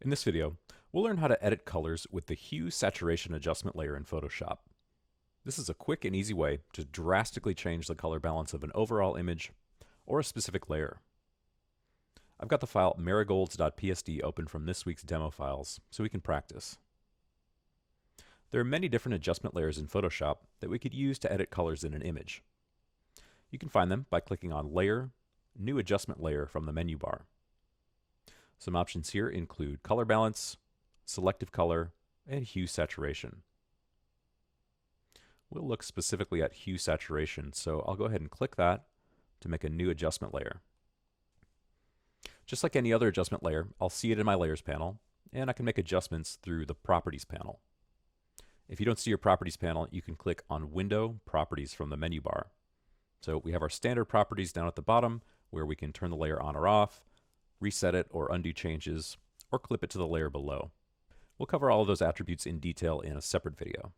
In this video, we'll learn how to edit colors with the Hue Saturation Adjustment layer in Photoshop. This is a quick and easy way to drastically change the color balance of an overall image or a specific layer. I've got the file marigolds.psd open from this week's demo files so we can practice. There are many different adjustment layers in Photoshop that we could use to edit colors in an image. You can find them by clicking on Layer, New Adjustment Layer from the menu bar. Some options here include color balance, selective color, and hue saturation. We'll look specifically at hue saturation, so I'll go ahead and click that to make a new adjustment layer. Just like any other adjustment layer, I'll see it in my Layers panel, and I can make adjustments through the Properties panel. If you don't see your Properties panel, you can click on Window Properties from the menu bar. So we have our standard properties down at the bottom, where we can turn the layer on or off, reset it or undo changes, or clip it to the layer below. We'll cover all of those attributes in detail in a separate video.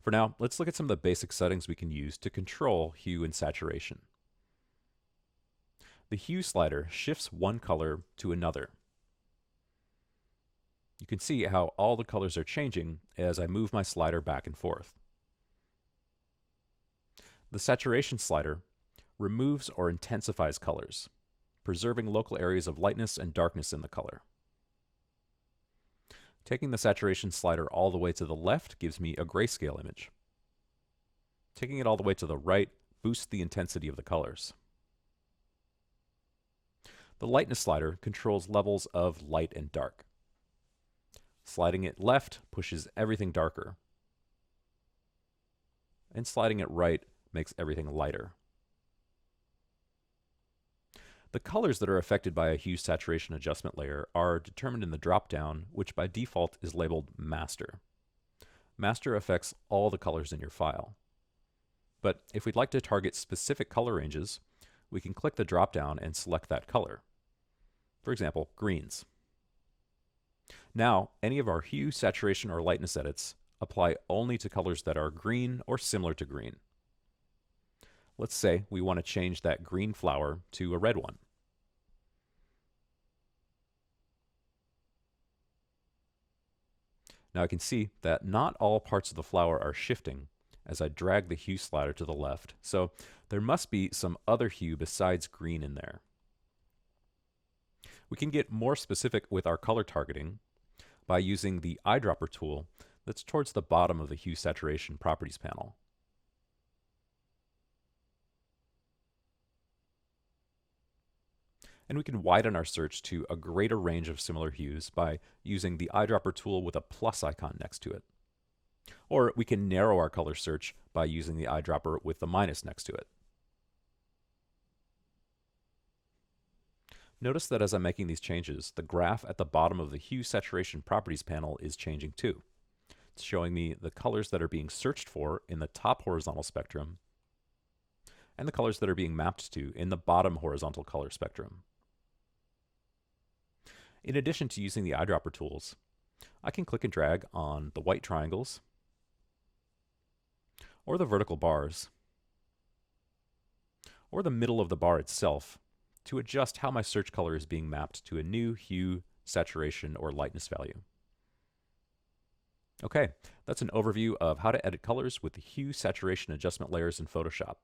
For now, let's look at some of the basic settings we can use to control hue and saturation. The Hue slider shifts one color to another. You can see how all the colors are changing as I move my slider back and forth. The Saturation slider removes or intensifies colors, preserving local areas of lightness and darkness in the color. Taking the Saturation slider all the way to the left gives me a grayscale image. Taking it all the way to the right boosts the intensity of the colors. The Lightness slider controls levels of light and dark. Sliding it left pushes everything darker, and sliding it right makes everything lighter. The colors that are affected by a hue saturation adjustment layer are determined in the drop-down, which by default is labeled Master. Master affects all the colors in your file. But if we'd like to target specific color ranges, we can click the drop-down and select that color. For example, greens. Now, any of our hue, saturation, or lightness edits apply only to colors that are green or similar to green. Let's say we want to change that green flower to a red one. Now I can see that not all parts of the flower are shifting as I drag the hue slider to the left, so there must be some other hue besides green in there. We can get more specific with our color targeting by using the eyedropper tool that's towards the bottom of the Hue Saturation Properties panel. And we can widen our search to a greater range of similar hues by using the eyedropper tool with a plus icon next to it. Or we can narrow our color search by using the eyedropper with the minus next to it. Notice that as I'm making these changes, the graph at the bottom of the Hue Saturation Properties panel is changing too. It's showing me the colors that are being searched for in the top horizontal spectrum and the colors that are being mapped to in the bottom horizontal color spectrum. In addition to using the eyedropper tools, I can click and drag on the white triangles or the vertical bars or the middle of the bar itself to adjust how my search color is being mapped to a new hue, saturation, or lightness value. Okay, that's an overview of how to edit colors with the Hue Saturation Adjustment layers in Photoshop.